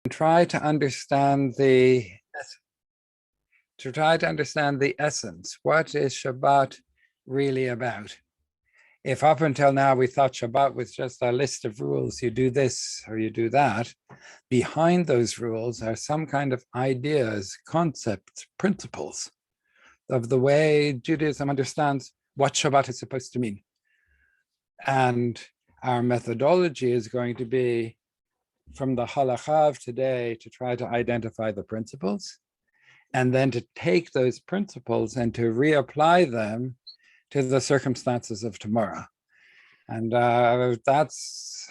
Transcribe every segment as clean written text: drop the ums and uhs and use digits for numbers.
try to understand the essence. What is Shabbat really about? If up until now we thought Shabbat was just a list of rules, you do this or you do that, behind those rules are some kind of ideas, concepts, principles of the way Judaism understands what Shabbat is supposed to mean. And our methodology is going to be from the Halacha of today to try to identify the principles, and then to take those principles and to reapply them to the circumstances of tomorrow. And that's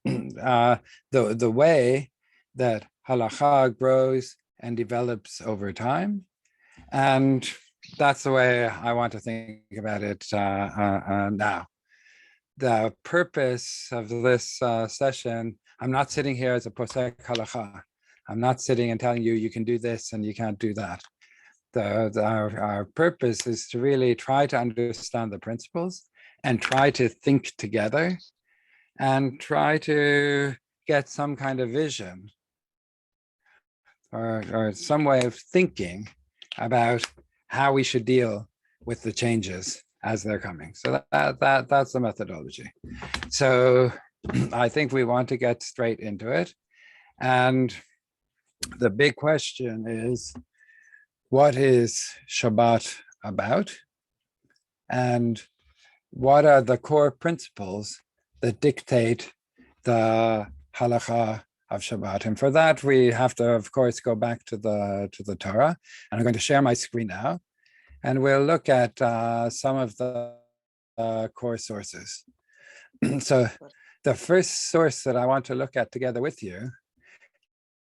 the way that Halacha grows and develops over time. And that's the way I want to think about it now. The purpose of this session, I'm not sitting here as a posek halacha. I'm not sitting and telling you, you can do this and you can't do that. Our purpose is to really try to understand the principles and try to think together and try to get some kind of vision or some way of thinking about how we should deal with the changes as they're coming. So that's the methodology. So I think we want to get straight into it. And the big question is, what is Shabbat about? And what are the core principles that dictate the halacha of Shabbat? And for that, we have to, of course, go back to the Torah. And I'm going to share my screen now. And we'll look at some of the core sources. So the first source that I want to look at together with you,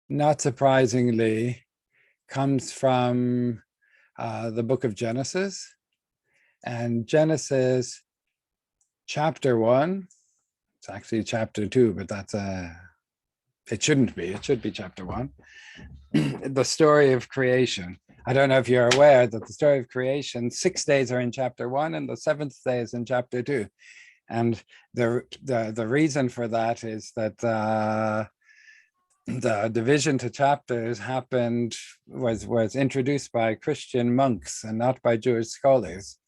not surprisingly, comes from the book of Genesis. And Genesis chapter 1, it's actually chapter 2, but that's it shouldn't be, it should be chapter 1. The story of creation. I don't know if you're aware that the story of creation, 6 days are in chapter 1 and the 7th day is in chapter 2. And the reason for that is that the division to chapters was introduced by Christian monks and not by Jewish scholars.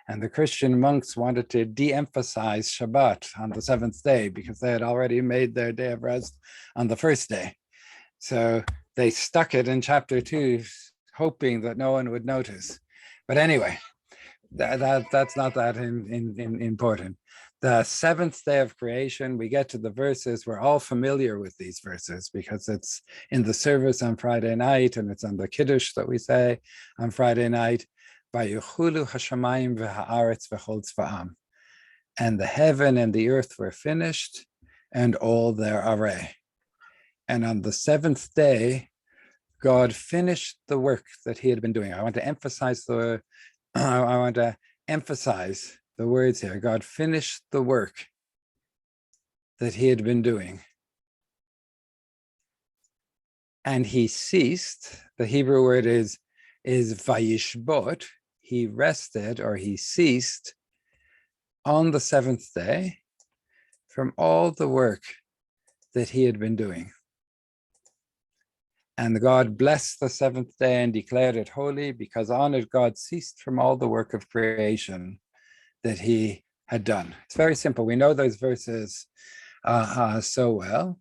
And the Christian monks wanted to de-emphasize Shabbat on the 7th day because they had already made their day of rest on the first day. So they stuck it in chapter 2, hoping that no one would notice. But anyway, that's not that important. The 7th day of creation, we get to the verses, we're all familiar with these verses because it's in the service on Friday night and it's on the Kiddush that we say on Friday night. Vayuchulu hashamayim v'haaretz v'chol tzva'am. And the heaven and the earth were finished and all their array. And on the 7th day, God finished the work that he had been doing. I want to emphasize the words here. God finished the work that he had been doing. And he ceased. The Hebrew word is vayishbot. He rested or he ceased on the 7th day from all the work that he had been doing. And God blessed the 7th day and declared it holy, because on it God ceased from all the work of creation that he had done. It's very simple. We know those verses so well,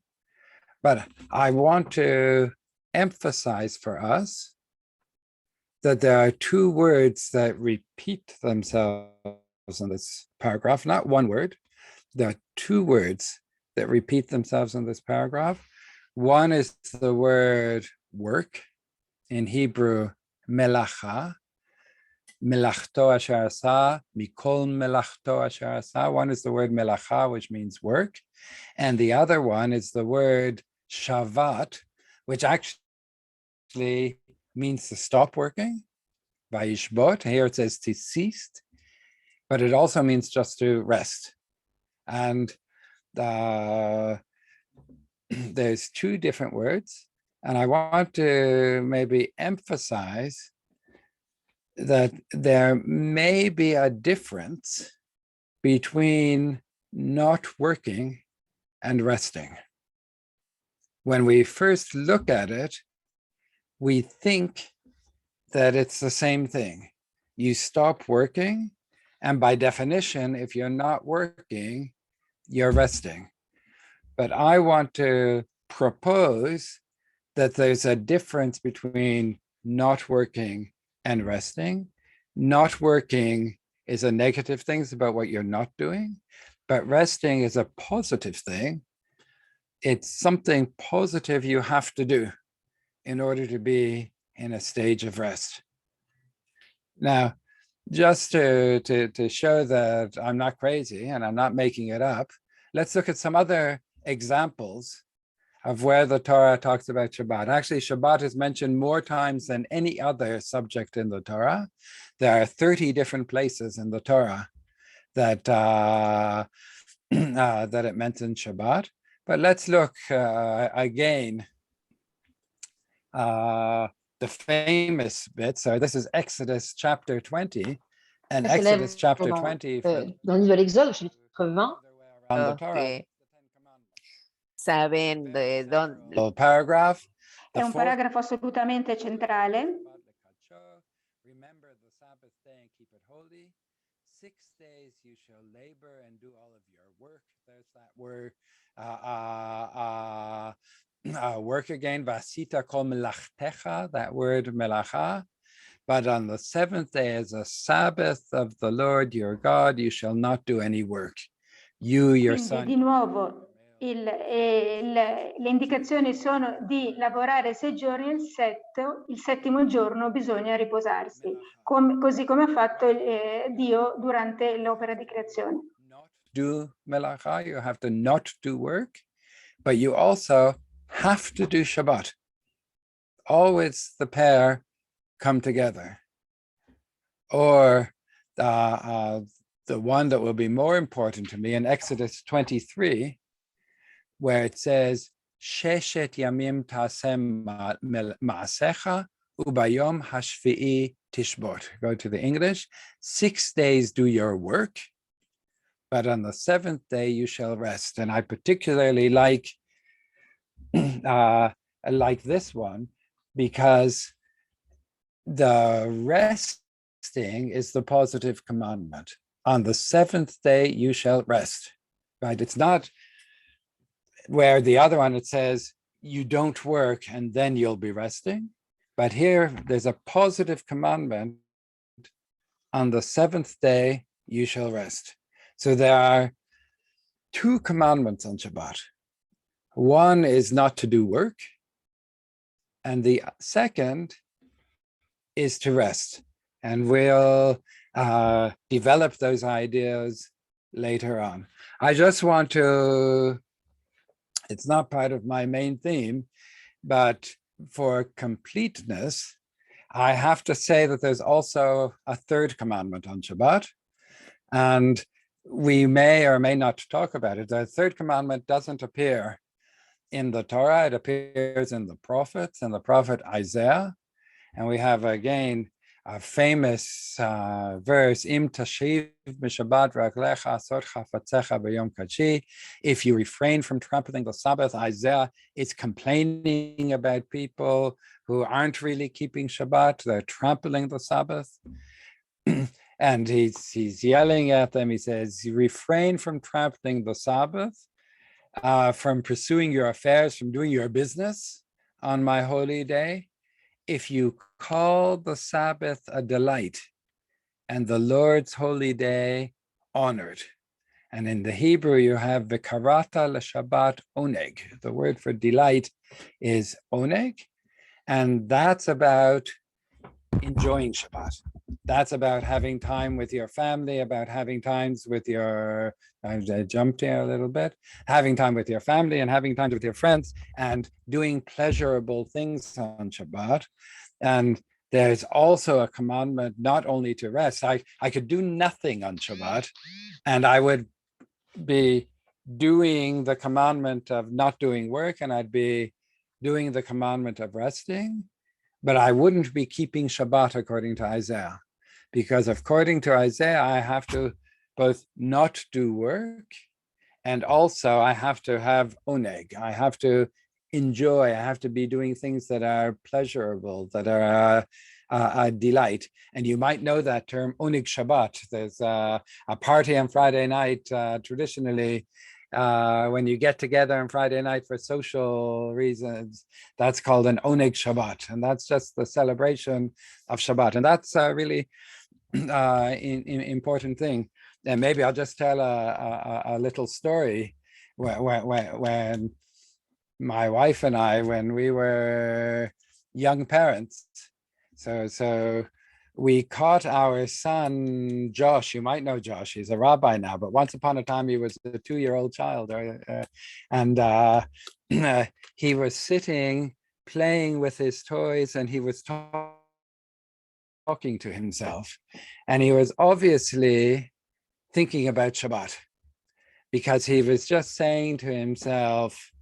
but I want to emphasize for us that there are 2 words that repeat themselves in this paragraph, not one word. There are 2 words that repeat themselves in this paragraph. One is the word work, in Hebrew, melacha, melachto asher asa, mikol melachto asher asa. One is the word melacha, which means work. And the other one is the word shavat, which actually means to stop working. Vayishbot, here it says to cease, but it also means just to rest. And there's 2 different words, and I want to maybe emphasize that there may be a difference between not working and resting. when we first look at it, we think that it's the same thing. You stop working, and by definition, if you're not working, you're resting. But I want to propose that there's a difference between not working and resting. Not working is a negative thing, it's about what you're not doing, but resting is a positive thing. It's something positive you have to do in order to be in a stage of rest. Now, just to show that I'm not crazy and I'm not making it up, let's look at some other examples of where the Torah talks about Shabbat. Actually, Shabbat is mentioned more times than any other subject in the Torah. There are 30 different places in the Torah that that it mentions Shabbat. But let's look again, the famous bit. So this is Exodus chapter 20, and Exodus chapter 20. Dans le livre de l'Exode, chapitre 20. Saben de dónde. Paragraph. È un paragrafo assolutamente centrale. Remember the Sabbath day and keep it holy. 6 days you shall labor and do all of your work. There's that word. Work again, vasita kol melachtecha, that word melacha. But on the 7th day is a Sabbath of the Lord your God, you shall not do any work. You, your Quindi, son. di nuovo, le indicazioni sono di lavorare 6 giorni, il settimo giorno bisogna riposarsi, così come ha fatto Dio durante l'opera di creazione. Do melacha, you have to not do work, but you also have to do Shabbat. Always the pair come together. Or the one that will be more important to me in Exodus 23, where it says, Sheshet yamim tasem ma'asecha ubayom hashvi'i tishbot. Go to the English. 6 days do your work, but on the 7th day you shall rest. And I particularly like this one because the resting is the positive commandment. On the 7th day you shall rest, right? It's not where the other one, it says you don't work and then you'll be resting. But here there's a positive commandment. On the 7th day you shall rest. So there are 2 commandments on Shabbat. One is not to do work, and the second is to rest. And we'll develop those ideas later on. I just want to, it's not part of my main theme, but for completeness, I have to say that there's also a 3rd commandment on Shabbat, and we may or may not talk about it. The 3rd commandment doesn't appear in the Torah, it appears in the prophets, in the prophet Isaiah. And we have again a famous verse, Im tashiv mishabat raglecha asot chafatzecha b'yom kachi. If you refrain from trampling the Sabbath, Isaiah is complaining about people who aren't really keeping Shabbat, they're trampling the Sabbath. And he's yelling at them, he says, refrain from trampling the Sabbath, from pursuing your affairs, from doing your business on my holy day. If you call the Sabbath a delight and the Lord's holy day honored. And in the Hebrew, you have Vikarata l'Shabbat oneg. The word for delight is oneg. And that's about enjoying Shabbat. That's about having time with your family, about having times with your, I jumped here a little bit, having time with your family and having times with your friends and doing pleasurable things on Shabbat. And there's also a commandment not only to rest. I could do nothing on Shabbat and I would be doing the commandment of not doing work and I'd be doing the commandment of resting, but I wouldn't be keeping Shabbat according to Isaiah. Because according to Isaiah, I have to both not do work and also I have to have oneg. I have to enjoy. I have to be doing things that are pleasurable, that are a delight. And you might know that term, Onig Shabbat. There's a party on Friday night, traditionally, when you get together on Friday night for social reasons, that's called an Oneg Shabbat. And that's just the celebration of Shabbat. And that's a really important thing. And maybe I'll just tell a little story when my wife and I, when we were young parents. So we caught our son, Josh. You might know Josh. He's a rabbi now, but once upon a time, he was a 2-year-old child. And he was sitting, playing with his toys, and he was talking to himself. And he was obviously thinking about Shabbat, because he was just saying to himself,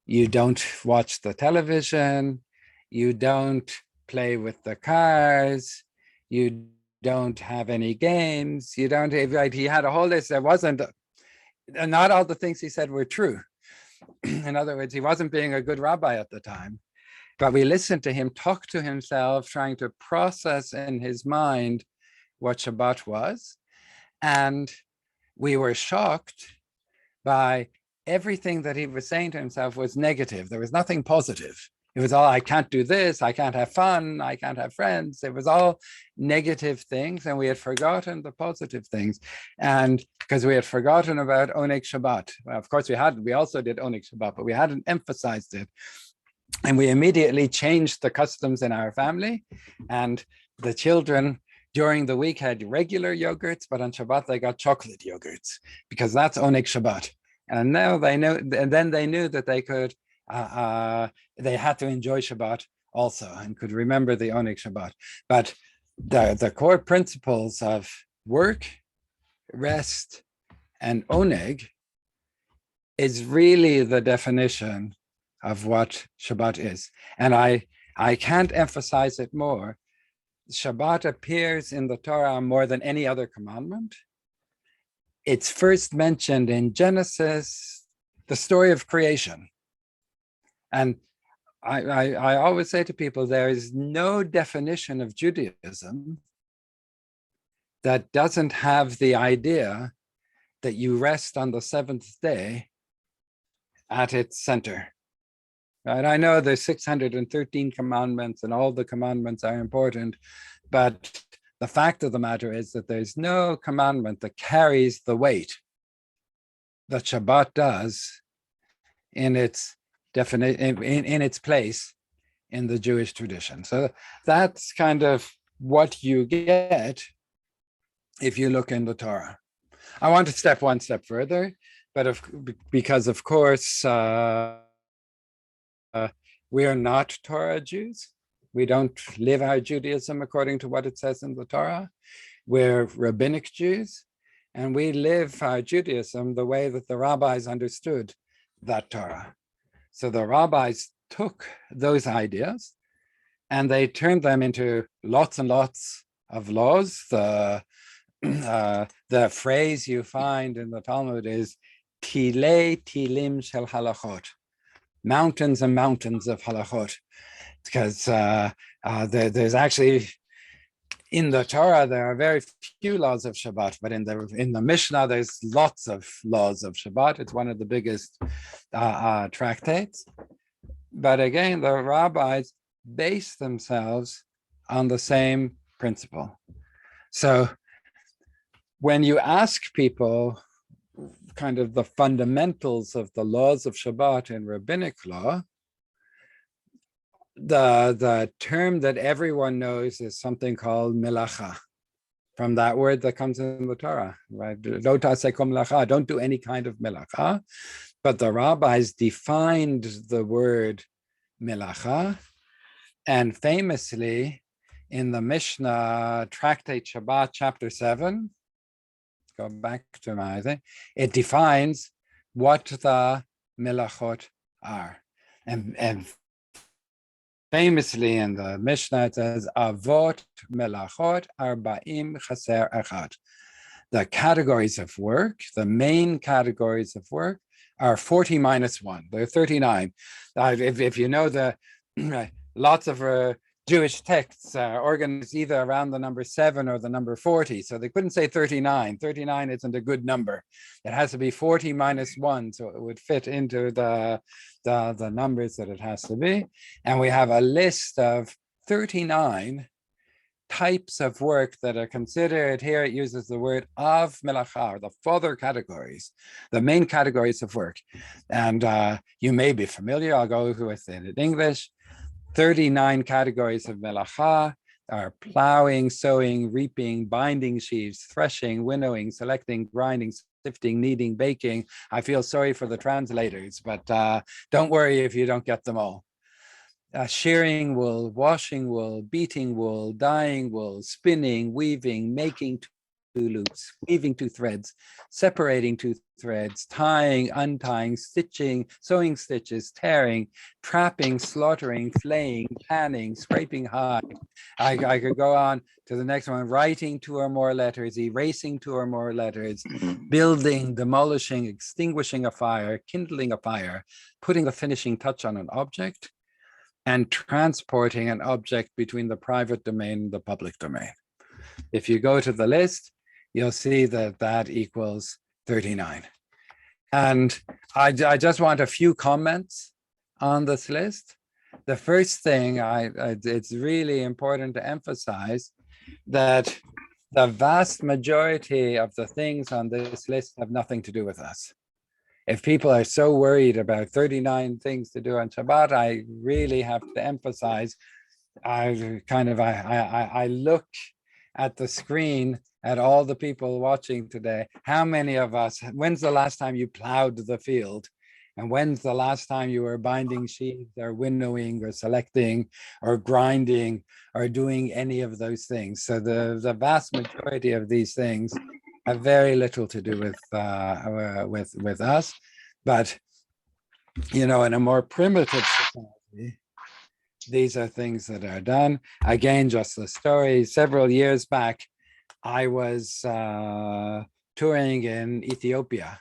you don't watch the television, you don't play with the cars, you don't have any games, you don't, he had a whole list. There wasn't, not all the things he said were true. In other words, he wasn't being a good rabbi at the time, but we listened to him talk to himself, trying to process in his mind what Shabbat was. And we were shocked by everything that he was saying to himself was negative. There was nothing positive. It was all, I can't do this, I can't have fun, I can't have friends. It was all negative things, and we had forgotten the positive things. And because we had forgotten about Oneg Shabbat. Well, of course we also did Oneg Shabbat, but we hadn't emphasized it. And we immediately changed the customs in our family. And the children during the week had regular yogurts, but on Shabbat they got chocolate yogurts, because that's Oneg Shabbat. And now they know, and then they knew that they could, they had to enjoy Shabbat also, and could remember the Oneg Shabbat. But the core principles of work, rest, and Oneg is really the definition of what Shabbat is. And I can't emphasize it more. Shabbat appears in the Torah more than any other commandment. It's first mentioned in Genesis, the story of creation. And I always say to people, there is no definition of Judaism that doesn't have the idea that you rest on the seventh day at its center. Right? I know there's 613 commandments and all the commandments are important, but the fact of the matter is that there's no commandment that carries the weight that Shabbat does in its in its place in the Jewish tradition. So that's kind of what you get if you look in the Torah. I want to step one step further, but because of course we are not Torah Jews. We don't live our Judaism according to what it says in the Torah. We're rabbinic Jews, and we live our Judaism the way that the rabbis understood that Torah. So the rabbis took those ideas and they turned them into lots and lots of laws. The phrase you find in the Talmud is Tilei Tilim Shel Halachot, mountains and mountains of halachot, because there's actually, in the Torah, there are very few laws of Shabbat, but in the Mishnah, there's lots of laws of Shabbat. It's one of the biggest tractates. But again, the rabbis base themselves on the same principle. So when you ask people kind of the fundamentals of the laws of Shabbat in rabbinic law, the term that everyone knows is something called melacha, from that word that comes in the Torah, right? Lo ta'aseh kol melacha, don't do any kind of melacha. But the rabbis defined the word melacha, and famously in the Mishnah tractate Shabbat, chapter 7, go back to my thing, it defines what the melachot are. And famously in the Mishnah, it says, Avot melachot arba'im chaser echad. The categories of work, the main categories of work are 40 minus 1. They're 39. If you know the lots of Jewish texts organized either around the number 7 or the number 40. So they couldn't say 39. 39 isn't a good number. It has to be 40 minus 1, so it would fit into the numbers that it has to be. And we have a list of 39 types of work that are considered, here it uses the word of melacha, the further categories, the main categories of work. And you may be familiar, I'll go with it in English. 39 categories of melacha are plowing, sowing, reaping, binding sheaves, threshing, winnowing, selecting, grinding, sifting, kneading, baking. I feel sorry for the translators, but don't worry if you don't get them all. Shearing wool, washing wool, beating wool, dyeing wool, spinning, weaving, making two loops, weaving two threads, separating two threads, tying, untying, stitching, sewing stitches, tearing, trapping, slaughtering, flaying, panning, scraping hide. I could go on to the next one, writing 2 or more letters, erasing 2 or more letters, building, demolishing, extinguishing a fire, kindling a fire, putting the finishing touch on an object, and transporting an object between the private domain and the public domain. If you go to the list, you'll see that that equals 39. And I just want a few comments on this list. The first thing, it's really important to emphasize that the vast majority of the things on this list have nothing to do with us. If people are so worried about 39 things to do on Shabbat, I really have to emphasize, I look at the screen at all the people watching today. How many of us, when's the last time you plowed the field? And when's the last time you were binding sheaves or winnowing or selecting or grinding or doing any of those things? So the vast majority of these things have very little to do with us, but in a more primitive society, these are things that are done. Again, just the story. Several years back, I was touring in Ethiopia,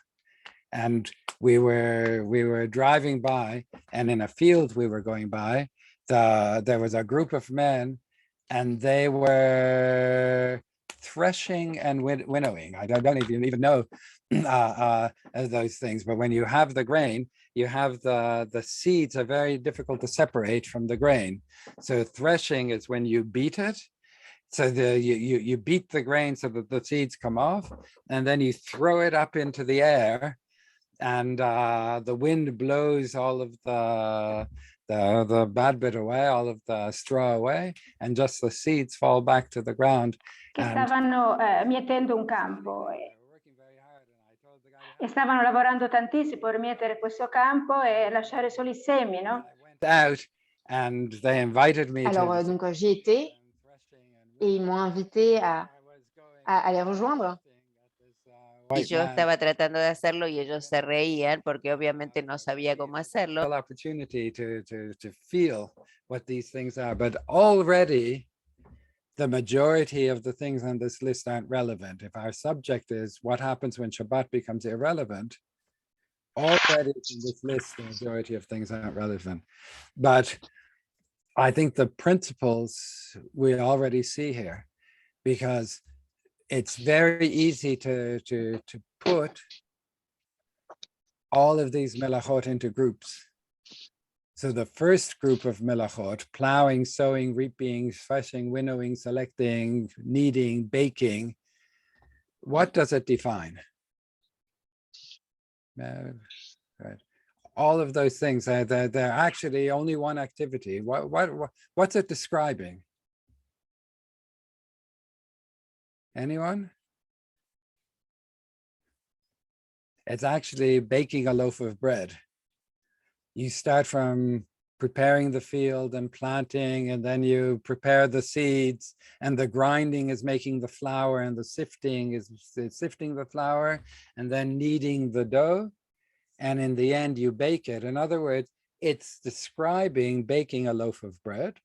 and we were driving by, and in a field we were going by, there was a group of men, and they were threshing and winnowing. I don't even know those things, but when you have the grain, you have the seeds are very difficult to separate from the grain. So threshing is when you beat it. So you beat the grain so that the seeds come off, and then you throw it up into the air, and the wind blows all of the bad bit away, all of the straw away, and just the seeds fall back to the ground. Che stavano mietendo un campo e stavano lavorando tantissimo per mietere questo campo e lasciare solo i semi, no? And they invited me. Alors, donc, j'y étais et ils m'ont invité à les rejoindre. Y yo estaba tratando de hacerlo y ellos se reían porque obviamente no sabía cómo hacerlo. Opportunity to feel what these things are, but already the majority of the things on this list aren't relevant. If our subject is what happens when Shabbat becomes irrelevant, already in this list, the majority of things aren't relevant. But I think the principles we already see here, because it's very easy to put all of these melachot into groups. So the first group of melachot, plowing, sowing, reaping, threshing, winnowing, selecting, kneading, baking, what does it define? Right. All of those things, they're actually only one activity. What's it describing? Anyone? It's actually baking a loaf of bread. You start from preparing the field and planting, and then you prepare the seeds, and the grinding is making the flour, and the sifting is sifting the flour, and then kneading the dough. And in the end, you bake it. In other words, it's describing baking a loaf of bread.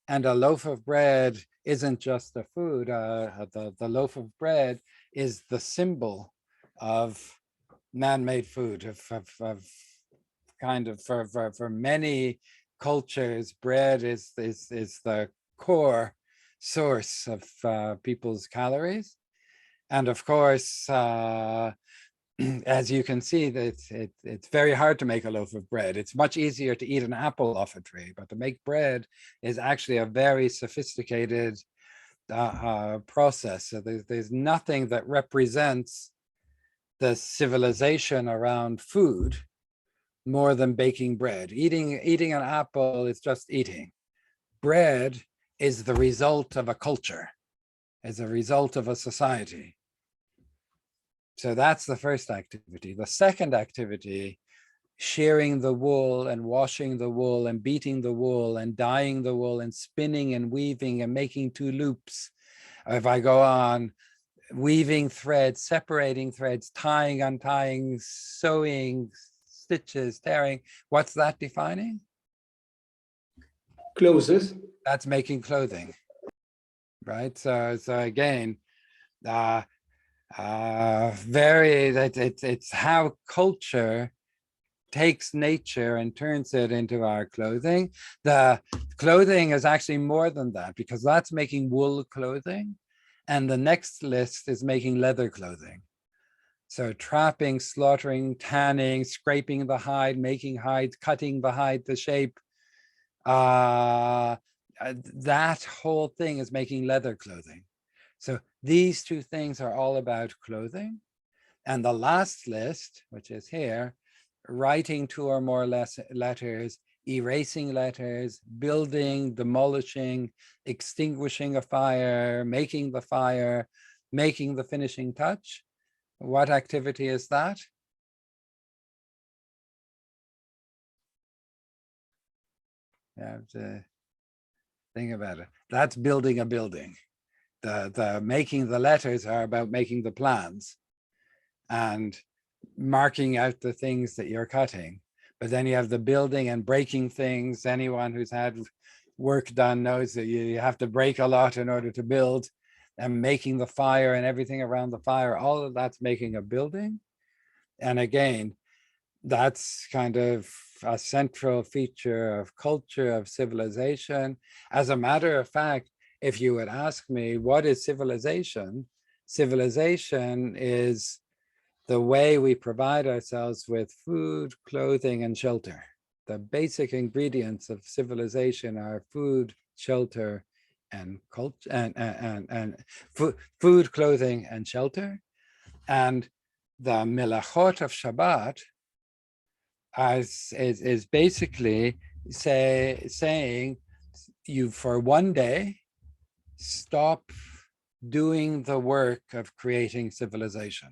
And a loaf of bread isn't just a food. The loaf of bread is the symbol of man-made food of kind of for many cultures, bread is the core source of people's calories. And of course, as you can see, that it's very hard to make a loaf of bread. It's much easier to eat an apple off a tree, but to make bread is actually a very sophisticated process. So there's nothing that represents the civilization around food more than baking bread. Eating an apple is just eating. Bread is the result of a culture, is a result of a society. So that's the first activity. The second activity, shearing the wool and washing the wool and beating the wool and dyeing the wool and spinning and weaving and making two loops. If I go on, weaving threads, separating threads, tying, untying, sewing, stitches, tearing, what's that defining? Clothes. That's making clothing, right? So again, it's how culture takes nature and turns it into our clothing. The clothing is actually more than that, because that's making wool clothing, and the next list is making leather clothing. So trapping, slaughtering, tanning, scraping the hide, making hide, cutting the hide to shape, that whole thing is making leather clothing. So these two things are all about clothing. And the last list, which is here, writing two or more letters, erasing letters, building, demolishing, extinguishing a fire, making the finishing touch. What activity is that? You have to think about it. That's building a building. The making the letters are about making the plans and marking out the things that you're cutting. But then you have the building and breaking things. Anyone who's had work done knows that you have to break a lot in order to build, and making the fire and everything around the fire. All of that's making a building. And again, that's kind of a central feature of culture, of civilization. As a matter of fact, if you would ask me, what is civilization? Civilization is the way we provide ourselves with food, clothing, and shelter. The basic ingredients of civilization are food, shelter, and culture, and food, clothing, and shelter. And the melachot of Shabbat is basically saying you, for one day, stop doing the work of creating civilization.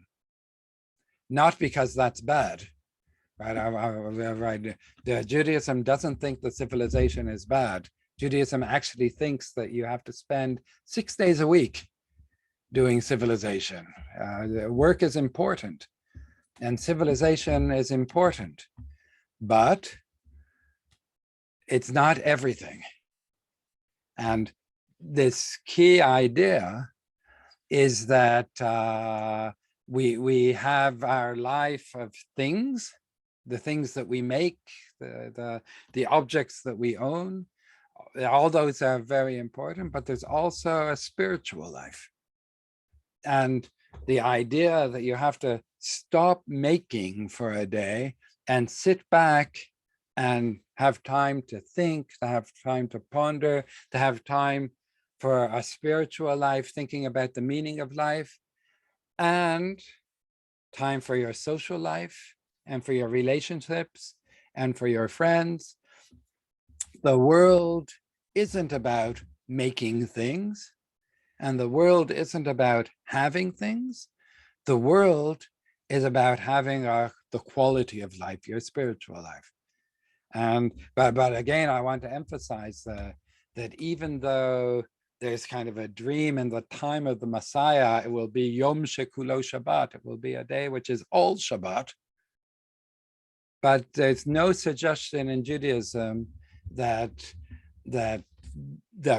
Not because that's bad, right? Right. Judaism doesn't think that civilization is bad. Judaism actually thinks that you have to spend 6 days a week doing civilization. Work is important, and civilization is important, but it's not everything. And this key idea is that we have our life of things, the things that we make, the objects that we own. All those are very important, but there's also a spiritual life. And the idea that you have to stop making for a day and sit back and have time to think, to have time to ponder, to have time for a spiritual life, thinking about the meaning of life, and time for your social life and for your relationships and for your friends. The world isn't about making things, and the world isn't about having things. The world is about having the quality of life, your spiritual life. And but again, I want to emphasize that even though there's kind of a dream in the time of the Messiah, it will be Yom Shekulo Shabbat. It will be a day which is all Shabbat. But there's no suggestion in Judaism that the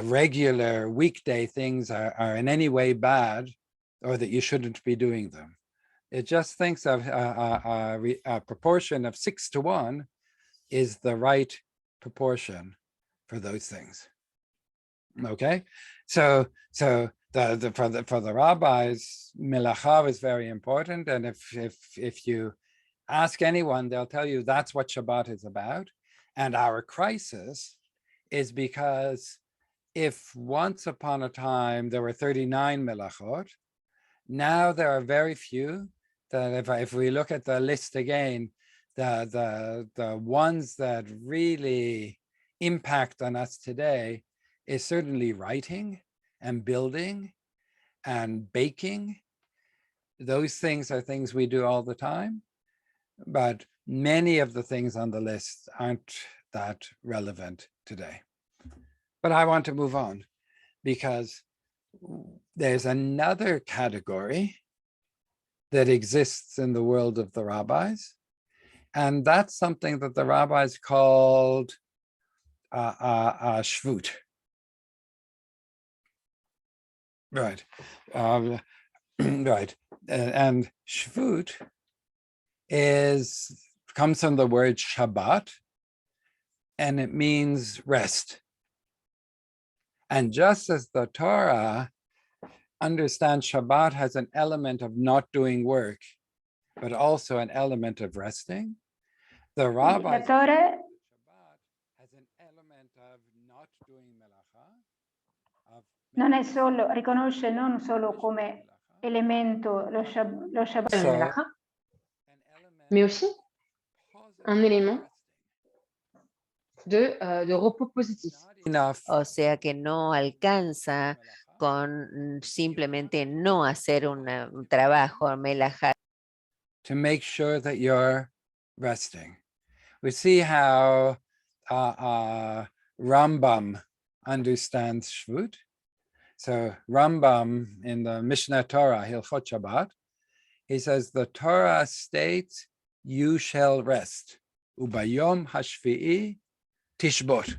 regular weekday things are in any way bad, or that you shouldn't be doing them. It just thinks of a proportion of 6-to-1 is the right proportion for those things. Okay, so for the rabbis, melacha is very important, and if you ask anyone, they'll tell you that's what Shabbat is about. And our crisis is because if once upon a time there were 39 melachot, now there are very few. That if we look at the list again, the ones that really impact on us today is certainly writing and building and baking. Those things are things we do all the time, but many of the things on the list aren't that relevant today. But I want to move on because there's another category that exists in the world of the rabbis, and that's something that the rabbis called shvut. Right, right, and shvut comes from the word Shabbat, and it means rest. And just as the Torah understands Shabbat has an element of not doing work, but also an element of resting, the rabbis Shabbat has an element of not doing melacha. Non è solo, riconosce non solo come elemento lo Shabbat, mais aussi un élément de repos positif. O sea que no alcanza con simplemente no hacer un trabajo melajá. To make sure that you're resting. We see how Rambam understands Shvut. So Rambam in the Mishnah Torah, Hilchot Shabbat, he says the Torah states, you shall rest. Ubayom hashvi'i tishbot.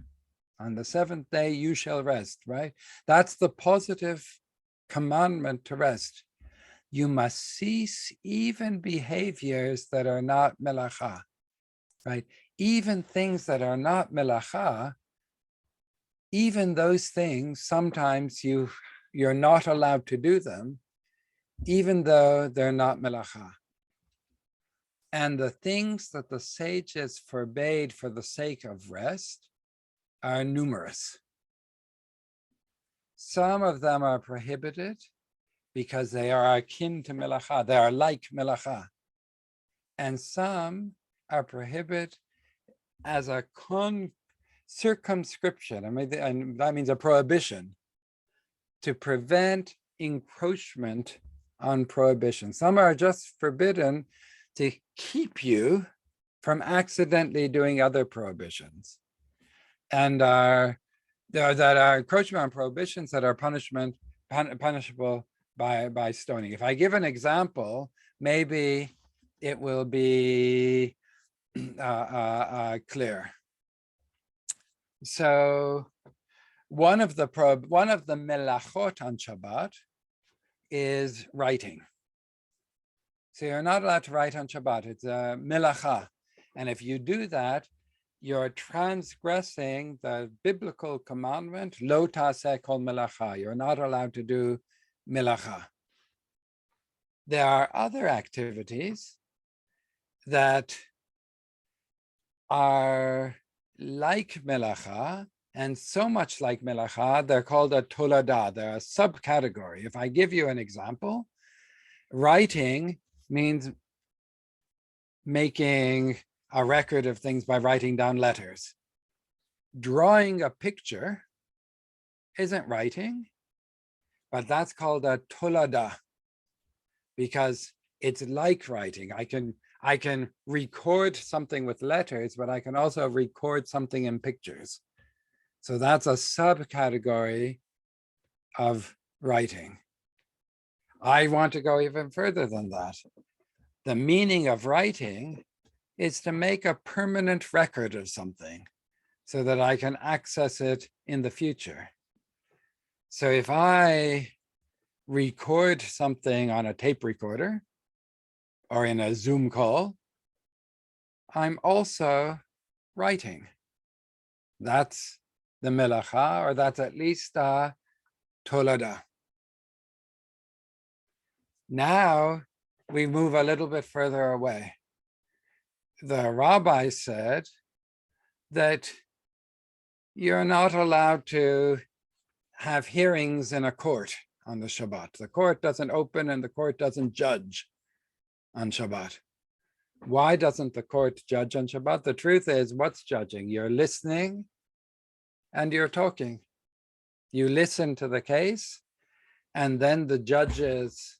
On the seventh day, you shall rest, right? That's the positive commandment to rest. You must cease even behaviors that are not melacha, right? Even things that are not melacha, even those things, sometimes you're not allowed to do them, even though they're not melacha. And the things that the sages forbade for the sake of rest are numerous. Some of them are prohibited because they are akin to melacha, they are like melacha. And some are prohibited as a circumscription, I mean, and that means a prohibition, to prevent encroachment on prohibition. Some are just forbidden to keep you from accidentally doing other prohibitions, and that are encroachment on prohibitions that are punishable by stoning. If I give an example, maybe it will be clear. So one of the melachot on Shabbat is writing. So you're not allowed to write on Shabbat. It's a melacha. And if you do that, you're transgressing the biblical commandment, lo ta'aseh kol melacha. You're not allowed to do melacha. There are other activities that are like melacha, and so much like melacha, they're called a tolada. They're a subcategory. If I give you an example, writing means making a record of things by writing down letters. Drawing a picture isn't writing, but that's called a tolada because it's like writing. I can record something with letters, but I can also record something in pictures. So that's a subcategory of writing. I want to go even further than that. The meaning of writing is to make a permanent record of something so that I can access it in the future. So if I record something on a tape recorder, or in a Zoom call, I'm also writing. That's the melacha, or that's at least a tolada. Now we move a little bit further away. The rabbi said that you're not allowed to have hearings in a court on the Shabbat. The court doesn't open and the court doesn't judge on Shabbat. Why doesn't the court judge on Shabbat? The truth is, what's judging? You're listening and you're talking. You listen to the case, and then the judges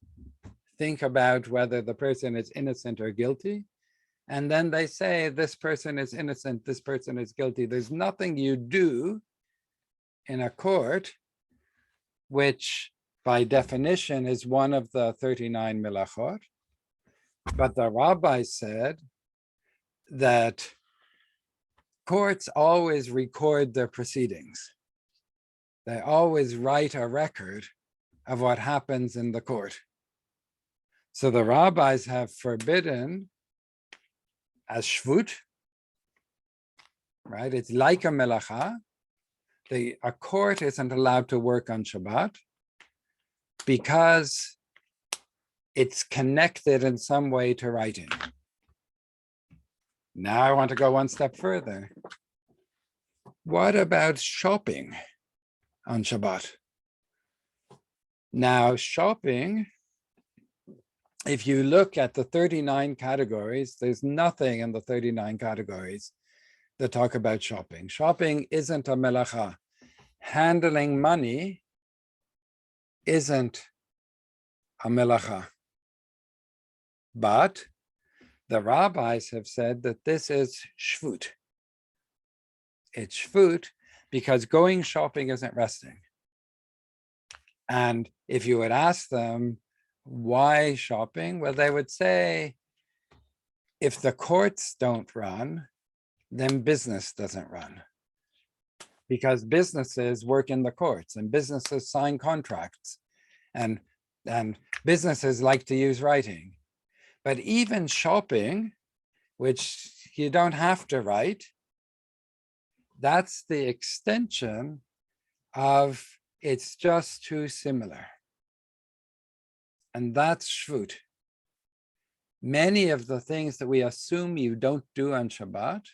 think about whether the person is innocent or guilty. And then they say, this person is innocent, this person is guilty. There's nothing you do in a court, which by definition is one of the 39 melachot. But the rabbi said that courts always record their proceedings. They always write a record of what happens in the court. So the rabbis have forbidden as shvut, right? It's like a melacha. A court isn't allowed to work on Shabbat because it's connected in some way to writing. Now I want to go one step further. What about shopping on Shabbat? Now, shopping, if you look at the 39 categories, there's nothing in the 39 categories that talk about shopping. Shopping isn't a melacha. Handling money isn't a melacha. But the rabbis have said that this is shvut. It's shvut because going shopping isn't resting. And if you would ask them, why shopping? Well, they would say, if the courts don't run, then business doesn't run. Because businesses work in the courts and businesses sign contracts and businesses like to use writing. But even shopping, which you don't have to write, that's the extension of it's just too similar. And that's shvut. Many of the things that we assume you don't do on Shabbat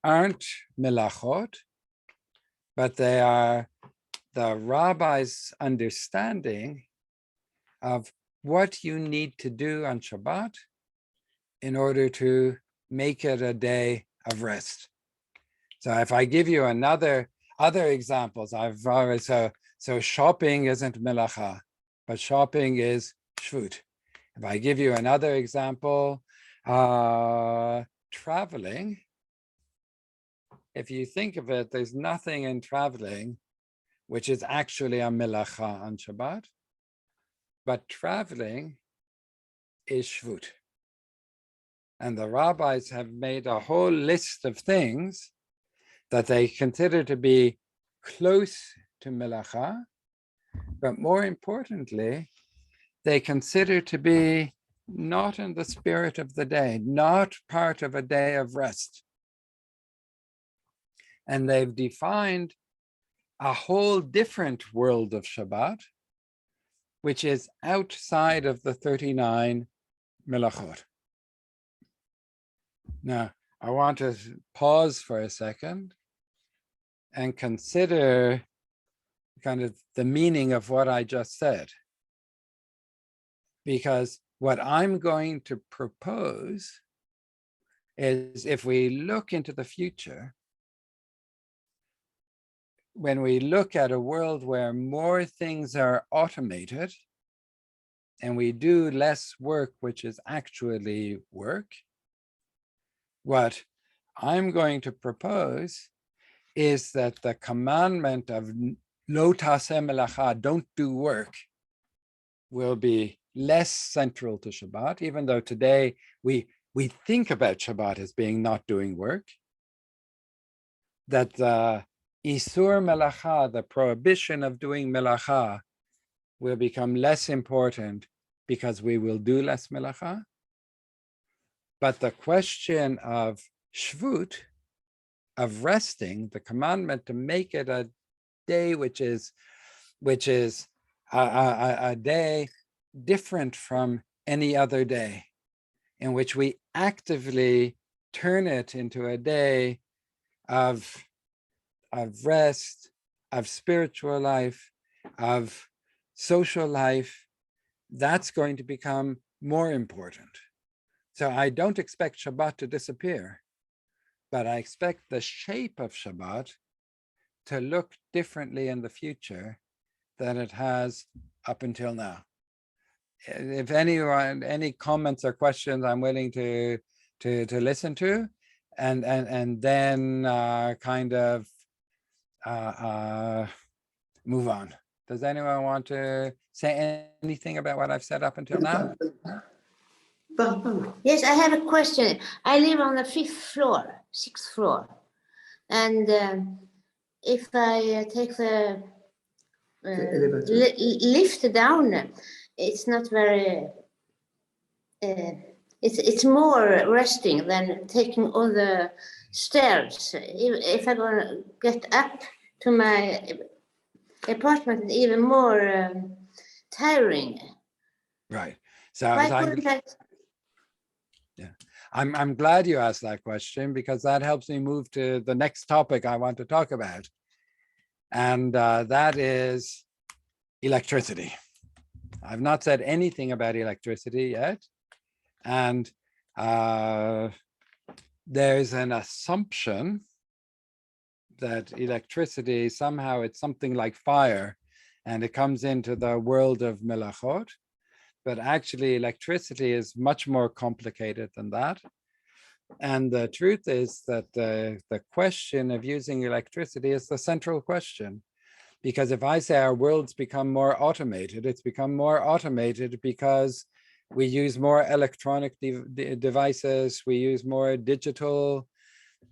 aren't melachot, but they are the rabbi's understanding of what you need to do on Shabbat in order to make it a day of rest. So if I give you other examples, I've already, so shopping isn't melacha, but shopping is shvut. If I give you another example, traveling, if you think of it, there's nothing in traveling which is actually a melacha on Shabbat, but traveling is shvut. And the rabbis have made a whole list of things that they consider to be close to melacha, but more importantly, they consider to be not in the spirit of the day, not part of a day of rest. And they've defined a whole different world of Shabbat, which is outside of the 39 melachot. Now, I want to pause for a second and consider kind of the meaning of what I just said. Because what I'm going to propose is, if we look into the future, when we look at a world where more things are automated and we do less work, which is actually work, what I'm going to propose is that the commandment of lo taseh melacha, don't do work, will be less central to Shabbat, even though today we think about Shabbat as being not doing work, that the isur melacha, the prohibition of doing melacha, will become less important because we will do less melacha. But the question of Shvut, of resting, the commandment to make it a day which is a day different from any other day, in which we actively turn it into a day of rest, of spiritual life, of social life, that's going to become more important. So I don't expect Shabbat to disappear, but I expect the shape of Shabbat to look differently in the future than it has up until now. If anyone, any comments or questions, I'm willing to listen to, and then kind of move on. Does anyone want to say anything about what I've said up until now? Yes, I have a question. I live on the 6th floor. And if I take the lift down, it's not very, it's more resting than taking all the stairs. If I'm going to get up to my apartment, it's even more tiring. Right. So Why couldn't I? Yeah, I'm glad you asked that question, because that helps me move to the next topic I want to talk about. And that is electricity. I've not said anything about electricity yet. And there's an assumption that electricity, somehow it's something like fire, and it comes into the world of melachot. But actually electricity is much more complicated than that. And the truth is that the question of using electricity is the central question. Because if I say our world's become more automated, it's become more automated because we use more electronic devices, we use more digital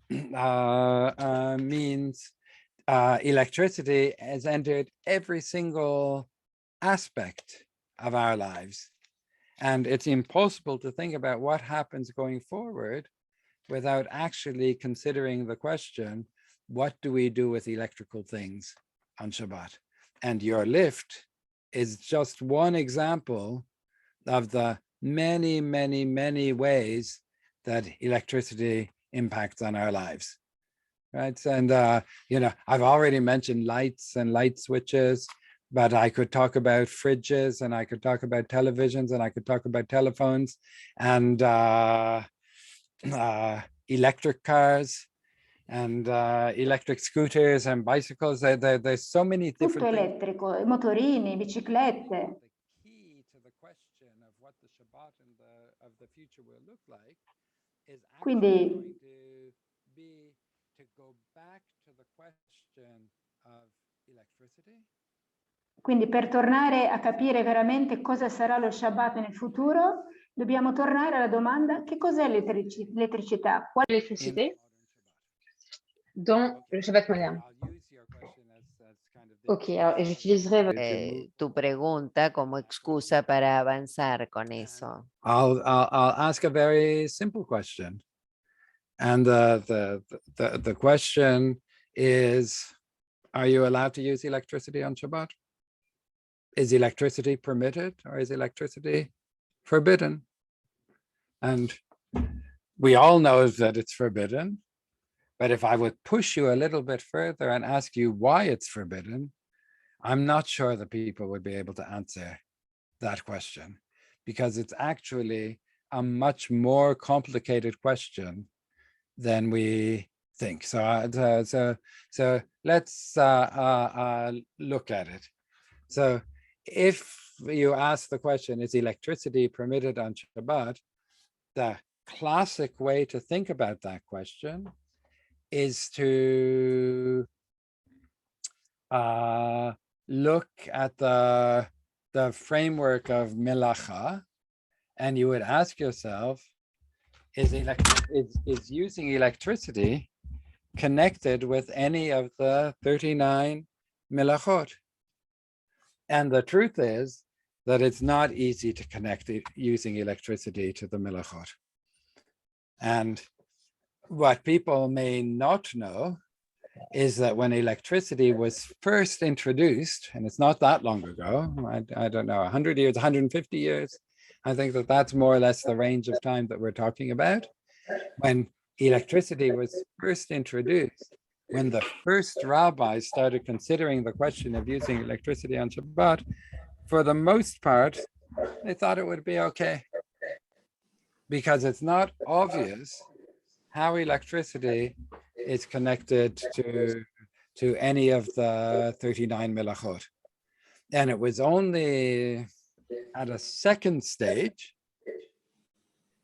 means. Electricity has entered every single aspect of our lives. And it's impossible to think about what happens going forward without actually considering the question, what do we do with electrical things on Shabbat? And your lift is just one example of the many, many, many ways that electricity impacts on our lives, right? And, I've already mentioned lights and light switches, but I could talk about fridges, and I could talk about televisions, and I could talk about telephones, and electric cars, and electric scooters and bicycles. There's so many different Tutto things. elettrico, motorini, biciclette. The key to the question of what the Shabbat of the future will look like is actually Quindi going to be to go back to the question of electricity. Quindi per tornare a capire veramente cosa sarà lo Shabbat nel futuro, dobbiamo tornare alla domanda: che cos'è l'elettricità? L'électricité dans le Shabbat moderne. Ok, alors et j'utiliserai votre... Tu pregunta como excusa para avanzar con eso. I'll ask a very simple question. And the question is, are you allowed to use electricity on Shabbat? Is electricity permitted, or is electricity forbidden? And we all know that it's forbidden. But if I would push you a little bit further and ask you why it's forbidden, I'm not sure that people would be able to answer that question, because it's actually a much more complicated question than we think. So let's look at it. So if you ask the question, is electricity permitted on Shabbat? The classic way to think about that question is to look at the framework of melacha, and you would ask yourself, is using electricity connected with any of the 39 melachot? And the truth is that it's not easy to connect using electricity to the melachot. And what people may not know is that when electricity was first introduced, and it's not that long ago, I don't know, 100 years, 150 years, I think that that's more or less the range of time that we're talking about. When electricity was first introduced, when the first rabbis started considering the question of using electricity on Shabbat, for the most part, they thought it would be okay, because it's not obvious how electricity is connected to any of the 39 melachot. And it was only at a second stage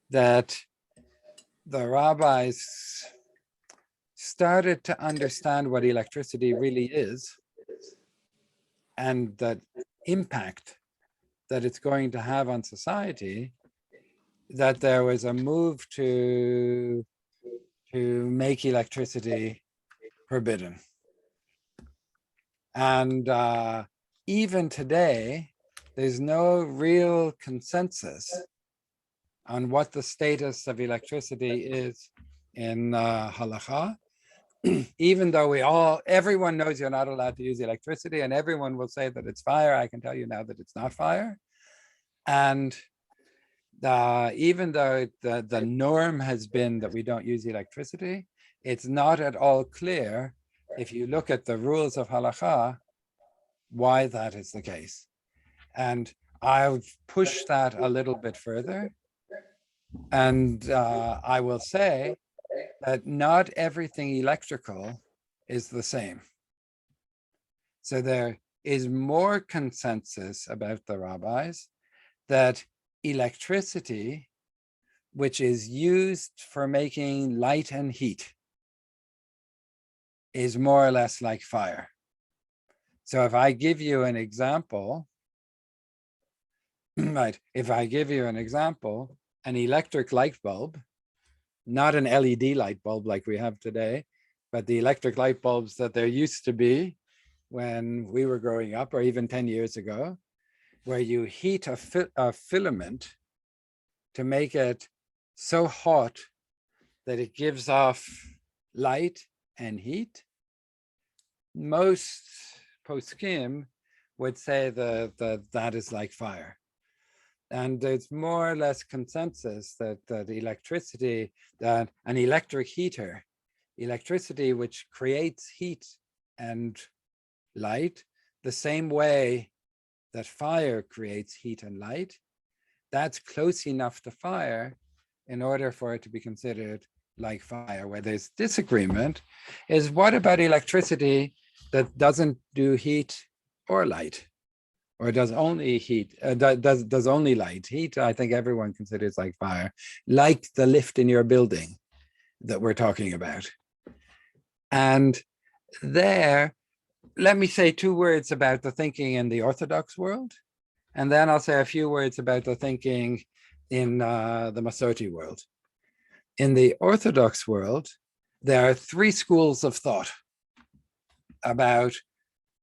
that the rabbis started to understand what electricity really is and the impact that it's going to have on society, that there was a move to make electricity forbidden. And even today, there's no real consensus on what the status of electricity is in Halacha, even though everyone knows you're not allowed to use electricity, and everyone will say that it's fire. I can tell you now that it's not fire. And even though the norm has been that we don't use electricity, it's not at all clear, if you look at the rules of Halacha, why that is the case. And I've pushed that a little bit further. And I will say that not everything electrical is the same. So there is more consensus about the rabbis that electricity, which is used for making light and heat, is more or less like fire. So if I give you an example, right, if I give you an example, an electric light bulb, not an LED light bulb like we have today, but the electric light bulbs that there used to be when we were growing up, or even 10 years ago, where you heat a filament to make it so hot that it gives off light and heat. Most poskim would say that is like fire. And there's more or less consensus that electricity, that an electric heater, electricity which creates heat and light the same way that fire creates heat and light, that's close enough to fire in order for it to be considered like fire. Where there's disagreement is, what about electricity that doesn't do heat or light, or does only heat, does only light? Heat, I think everyone considers like fire, like the lift in your building that we're talking about. And there, let me say 2 words about the thinking in the Orthodox world, and then I'll say a few words about the thinking in the Masorti world. In the Orthodox world, there are 3 schools of thought about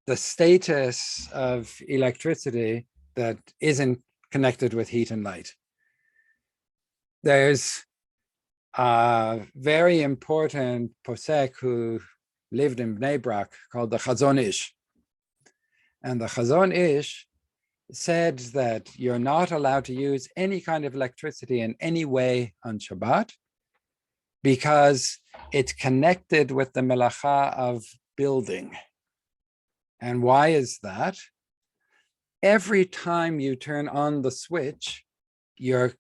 the status of electricity that isn't connected with heat and light. There's a very important posek who lived in Bnei Brak called the Chazon Ish. And the Chazon Ish said that you're not allowed to use any kind of electricity in any way on Shabbat, because it's connected with the melacha of building. And why is that? Every time you turn on the switch, you're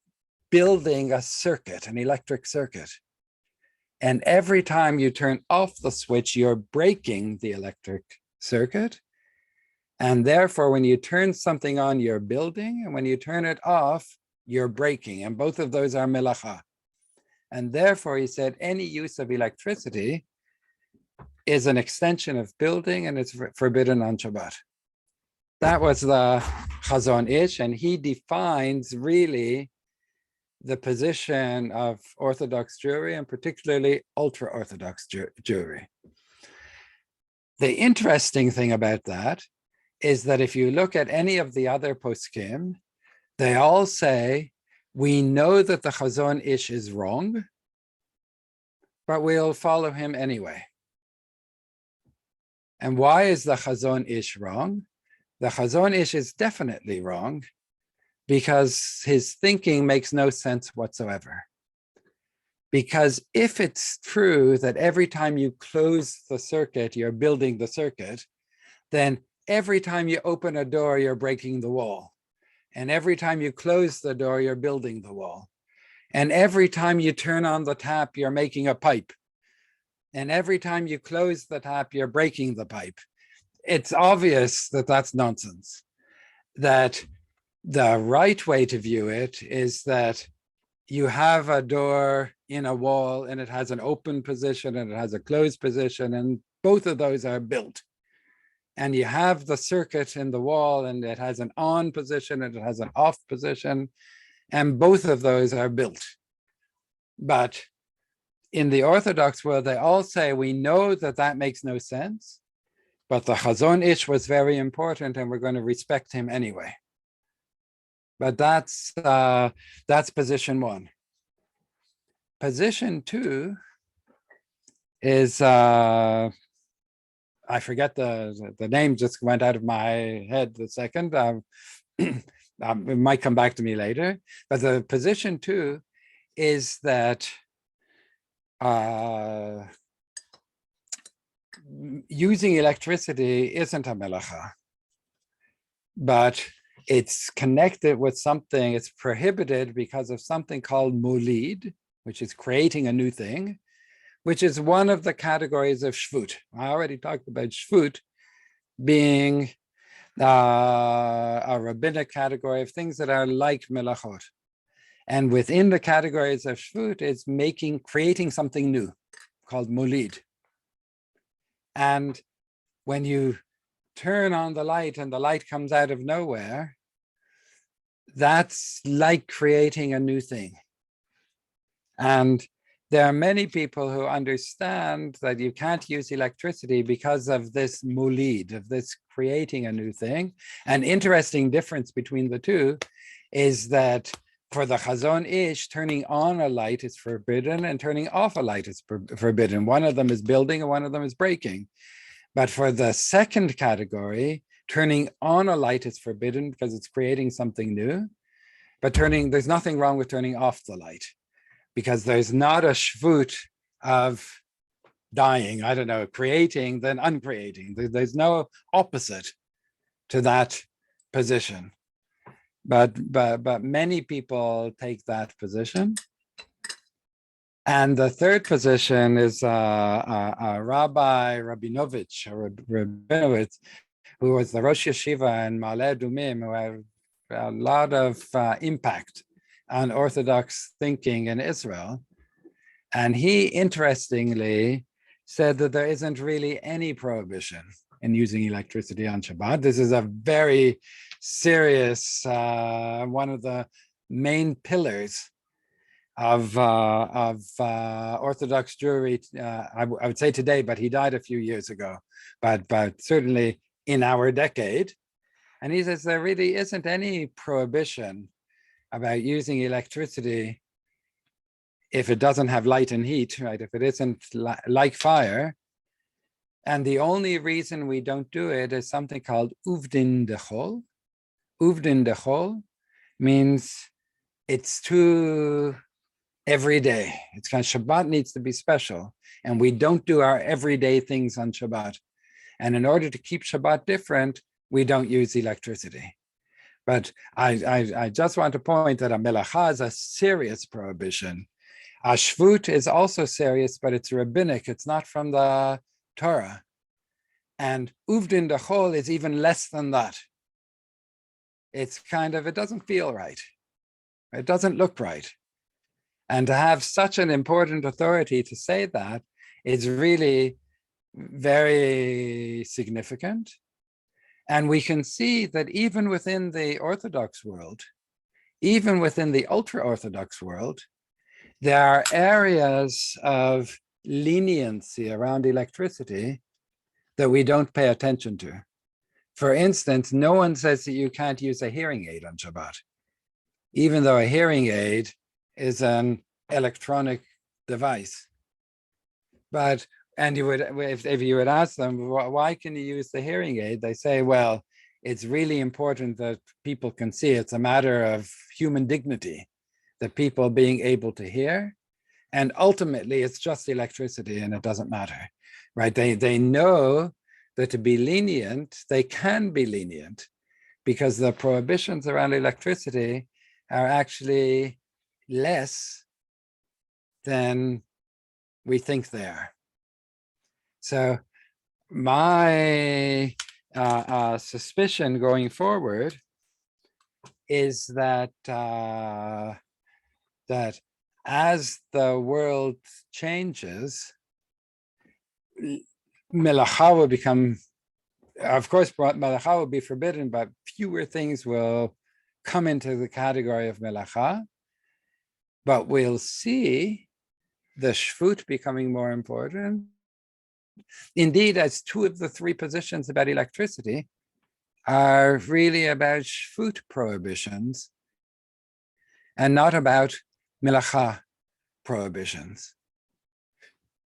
building a circuit, an electric circuit. And every time you turn off the switch, you're breaking the electric circuit. And therefore, when you turn something on, you're building. And when you turn it off, you're breaking. And both of those are melacha. And therefore, he said, any use of electricity is an extension of building, and it's forbidden on Shabbat. That was the Chazon Ish, and he defines really the position of Orthodox Jewry, and particularly ultra-Orthodox Jewry. The interesting thing about that is that if you look at any of the other poskim, they all say, we know that the Chazon Ish is wrong, but we'll follow him anyway. And why is the Chazon Ish wrong? The Chazon Ish is definitely wrong because his thinking makes no sense whatsoever. Because if it's true that every time you close the circuit, you're building the circuit, then every time you open a door, you're breaking the wall. And every time you close the door, you're building the wall. And every time you turn on the tap, you're making a pipe. And every time you close the tap, you're breaking the pipe. It's obvious that that's nonsense. That the right way to view it is that you have a door in a wall and it has an open position and it has a closed position, and both of those are built. And you have the circuit in the wall and it has an on position and it has an off position, and both of those are built. But in the Orthodox world, they all say, we know that that makes no sense, but the Chazon Ish was very important and we're going to respect him anyway. But that's position one. Position two is, I forget the name, just went out of my head the second. It might come back to me later. But the position two is that using electricity isn't a melacha, but it's connected with something, it's prohibited because of something called mulid, which is creating a new thing, which is one of the categories of shvut. I already talked about shvut being a rabbinic category of things that are like melachot. And within the categories of shvut, it's creating something new called mulid. And when you turn on the light and the light comes out of nowhere, that's like creating a new thing. And there are many people who understand that you can't use electricity because of this mulid, of this creating a new thing. An interesting difference between the two is that for the Chazon Ish, turning on a light is forbidden and turning off a light is forbidden. One of them is building and one of them is breaking. But for the second category, turning on a light is forbidden because it's creating something new. But there's nothing wrong with turning off the light, because there's not a shvut of dying, I don't know, creating than uncreating. There's no opposite to that position. But many people take that position. And the third position is Rabbi Rabinovich, who was the Rosh Yeshiva in Ma'ale Adumim, who had a lot of impact on Orthodox thinking in Israel. And he interestingly said that there isn't really any prohibition in using electricity on Shabbat. This is a very serious, one of the main pillars of Orthodox Jewry, I would say today, but he died a few years ago, but certainly in our decade. And he says there really isn't any prohibition about using electricity if it doesn't have light and heat, right? If it isn't like fire. And the only reason we don't do it is something called uvdin dechol. Uvdin dechol means it's too everyday. It's kind of Shabbat needs to be special. And we don't do our everyday things on Shabbat. And in order to keep Shabbat different, we don't use electricity. But I just want to point that a melacha is a serious prohibition. A shvut is also serious, but it's rabbinic. It's not from the Torah. And uvdin dechol is even less than that. It's kind of, it doesn't feel right. It doesn't look right. And to have such an important authority to say that is really very significant. And we can see that even within the Orthodox world, even within the ultra-Orthodox world, there are areas of leniency around electricity that we don't pay attention to. For instance, no one says that you can't use a hearing aid on Shabbat, even though a hearing aid is an electronic device. But, and you would, if you would ask them, why can you use the hearing aid? They say, well, it's really important that people can see. It's a matter of human dignity, that people being able to hear. And ultimately, it's just electricity and it doesn't matter, right? They know that to be lenient, they can be lenient because the prohibitions around electricity are actually less than we think they are. So my suspicion going forward is that that as the world changes, melacha will become, of course, melacha will be forbidden, but fewer things will come into the category of melacha. But we'll see the shvut becoming more important. Indeed, as two of the three positions about electricity are really about shvut prohibitions and not about melacha prohibitions.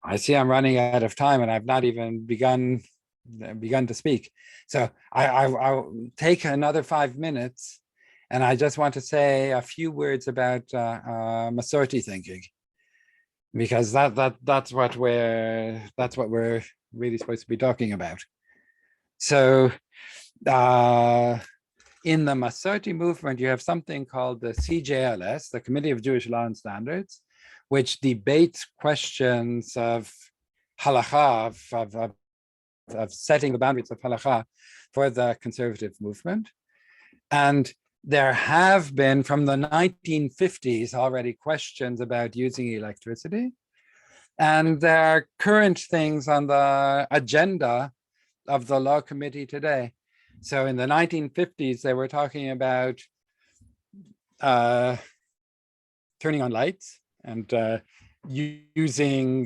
I see I'm running out of time and I've not even begun to speak. So I'll take another 5 minutes and I just want to say a few words about Masorti thinking, because that's what we're really supposed to be talking about. So in the Masorti movement, you have something called the CJLS, the Committee of Jewish Law and Standards, which debates questions of halacha, of setting the boundaries of halacha for the conservative movement. And there have been, from the 1950s, already questions about using electricity. And there are current things on the agenda of the law committee today. So in the 1950s, they were talking about turning on lights and using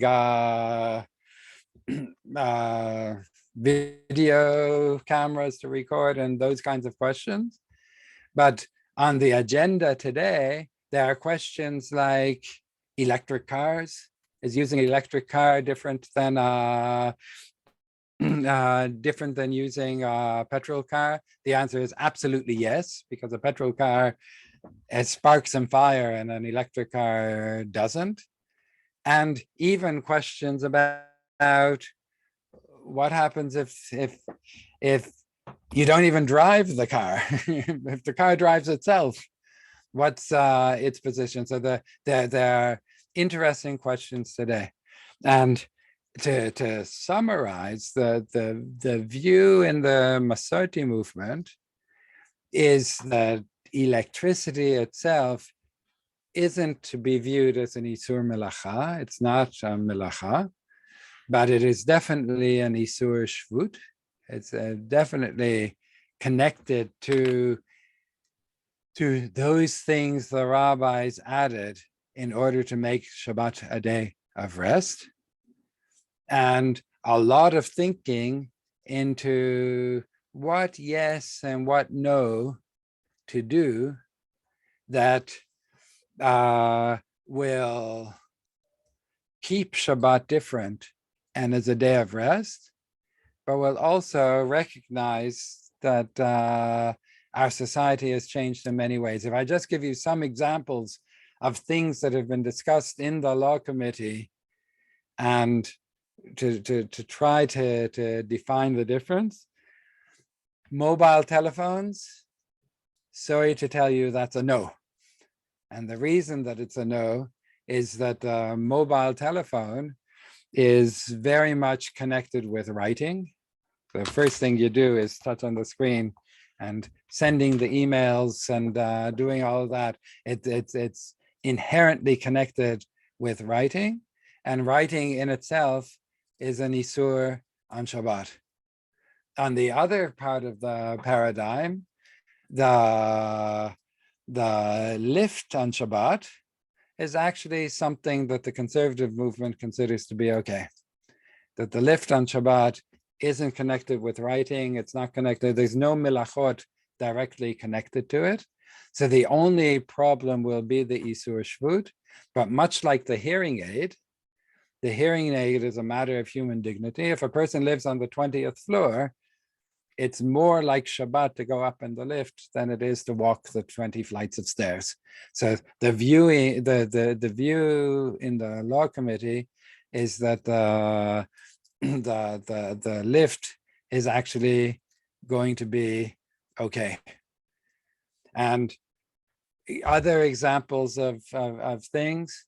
video cameras to record and those kinds of questions. But on the agenda today, there are questions like electric cars. Is using an electric car different than using a petrol car? The answer is absolutely yes, because a petrol car has sparks and fire and an electric car doesn't. And even questions about what happens if you don't even drive the car, if the car drives itself, what's its position? So there are interesting questions today. And to summarize, the view in the Masorti movement is that electricity itself isn't to be viewed as an isur melacha. It's not a melacha, but it is definitely an isur shvut. It's definitely connected to those things the rabbis added in order to make Shabbat a day of rest. And a lot of thinking into what yes and what no to do that will keep Shabbat different and as a day of rest, but will also recognize that our society has changed in many ways. If I just give you some examples of things that have been discussed in the law committee and to try to define the difference. Mobile telephones, sorry to tell you that's a no. And the reason that it's a no is that the mobile telephone is very much connected with writing. The first thing you do is touch on the screen and sending the emails and doing all of that. It's inherently connected with writing, and writing in itself is an isur on Shabbat. On the other part of the paradigm, the lift on Shabbat is actually something that the conservative movement considers to be okay. That the lift on Shabbat isn't connected with writing, it's not connected, there's no milachot directly connected to it. So the only problem will be the isur shvut, but much like the hearing aid, the hearing aid is a matter of human dignity. If a person lives on the 20th floor, it's more like Shabbat to go up in the lift than it is to walk the 20 flights of stairs. So the view in the law committee is that the lift is actually going to be okay. And other examples of things,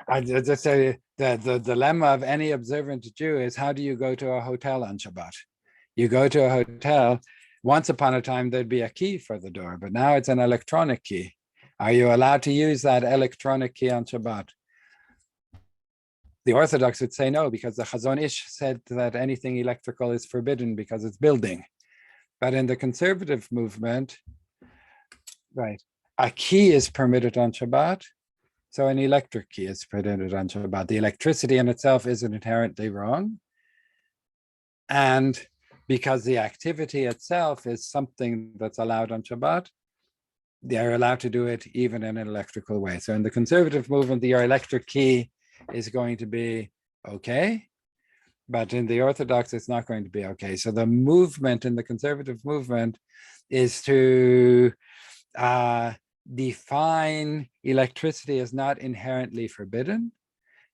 I just say the dilemma of any observant Jew is, how do you go to a hotel on Shabbat? You go to a hotel, once upon a time there'd be a key for the door, but now it's an electronic key. Are you allowed to use that electronic key on Shabbat? The Orthodox would say no, because the Chazon Ish said that anything electrical is forbidden because it's building. But in the conservative movement, right, a key is permitted on Shabbat, so an electric key is permitted on Shabbat. The electricity in itself isn't inherently wrong. And because the activity itself is something that's allowed on Shabbat, they're allowed to do it even in an electrical way. So in the conservative movement, your electric key is going to be okay, but in the Orthodox, it's not going to be okay. So the movement in the conservative movement is to define electricity as not inherently forbidden,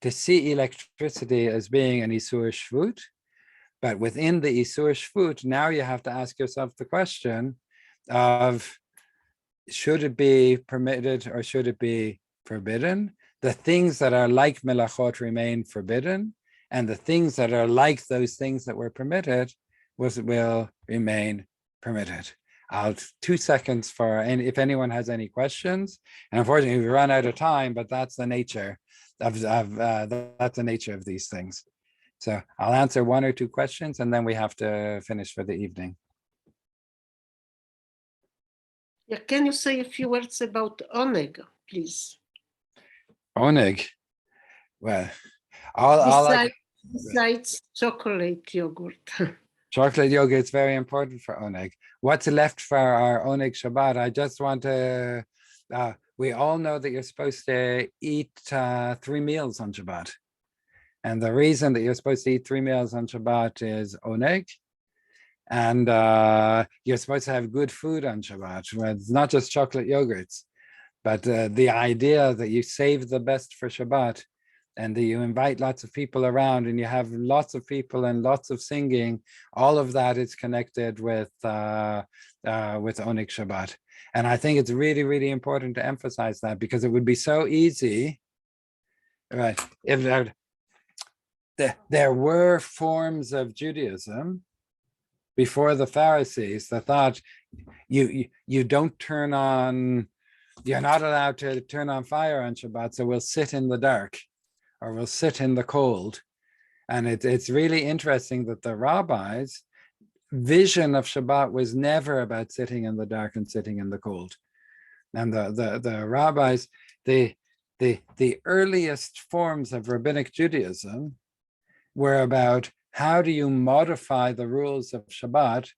to see electricity as being an Isur Shvut, but within the Isur Shvut, now you have to ask yourself the question of, should it be permitted or should it be forbidden? The things that are like melachot remain forbidden, and the things that are like those things that were permitted will remain permitted. I'll 2 seconds for if anyone has any questions. And unfortunately, we run out of time, but that's the nature of these things. So I'll answer 1 or 2 questions, and then we have to finish for the evening. Yeah, can you say a few words about oneg, please? Oneg, well, besides chocolate yogurt. Chocolate yogurt is very important for oneg. What's left for our oneg Shabbat? I just want to, we all know that you're supposed to eat 3 meals on Shabbat. And the reason that you're supposed to eat 3 meals on Shabbat is oneg. And you're supposed to have good food on Shabbat. It's not just chocolate yogurts, but the idea that you save the best for Shabbat, and that you invite lots of people around and you have lots of people and lots of singing, all of that is connected with Oneg Shabbat. And I think it's really, really important to emphasize that, because it would be so easy, right? If there were forms of Judaism before the Pharisees that thought you don't turn on, you're not allowed to turn on fire on Shabbat, so we'll sit in the dark, or we'll sit in the cold. And it's really interesting that the rabbis' vision of Shabbat was never about sitting in the dark and sitting in the cold. And the rabbis, the earliest forms of rabbinic Judaism were about, how do you modify the rules of Shabbat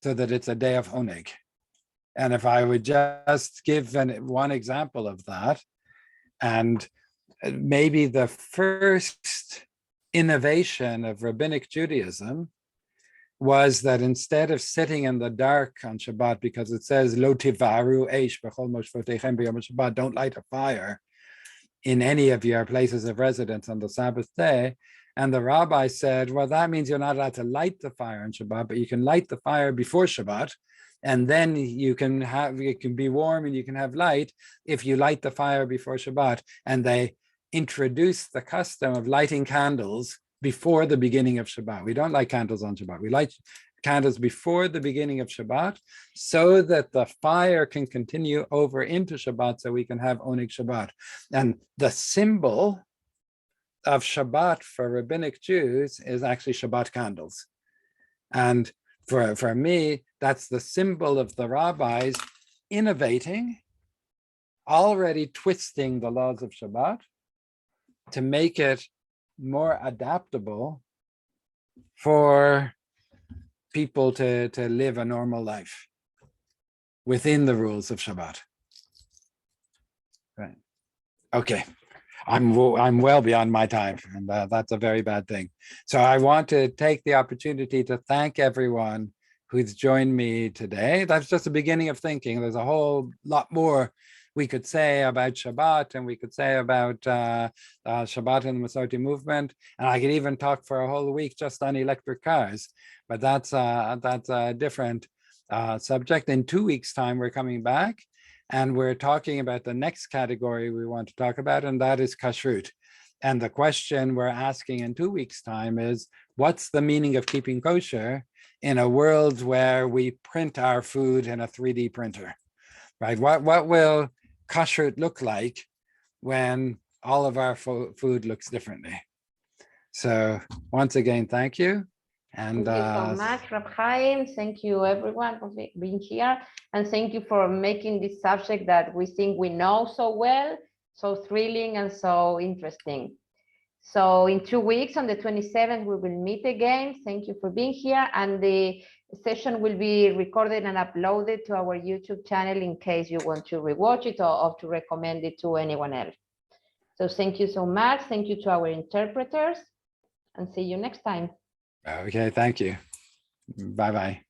so that it's a day of oneg? And if I would just give one example of that, and maybe the first innovation of rabbinic Judaism was that instead of sitting in the dark on Shabbat, because it says, Lo tivaru eish b'chol moshvotechem b'yom Shabbat, don't light a fire in any of your places of residence on the Sabbath day. And the rabbi said, well, that means you're not allowed to light the fire on Shabbat, but you can light the fire before Shabbat, and then it can be warm and you can have light if you light the fire before Shabbat. And they introduced the custom of lighting candles before the beginning of Shabbat. We don't light candles on Shabbat. We light candles before the beginning of Shabbat, so that the fire can continue over into Shabbat, so we can have Oneg Shabbat. And the symbol of Shabbat for rabbinic Jews is actually Shabbat candles. And for me, that's the symbol of the rabbis innovating, already twisting the laws of Shabbat to make it more adaptable for people to live a normal life within the rules of Shabbat. Right. Okay. I'm well beyond my time, and that's a very bad thing. So I want to take the opportunity to thank everyone who's joined me today. That's just the beginning of thinking. There's a whole lot more we could say about Shabbat, and we could say about Shabbat and the Masorti movement, and I could even talk for a whole week just on electric cars. But that's a different subject. In 2 weeks' time, we're coming back, and we're talking about the next category we want to talk about, and that is kashrut. And the question we're asking in 2 weeks' time is, what's the meaning of keeping kosher in a world where we print our food in a 3D printer, right? What will kashrut look like when all of our food looks differently? So once again, thank you. And thank you so much, Rab Chaim. Thank you everyone for being here. And thank you for making this subject that we think we know so well, so thrilling and so interesting. So in 2 weeks, on the 27th, we will meet again. Thank you for being here. And the session will be recorded and uploaded to our YouTube channel in case you want to rewatch it or to recommend it to anyone else. So thank you so much. Thank you to our interpreters, and see you next time. okay, thank you. Bye-bye.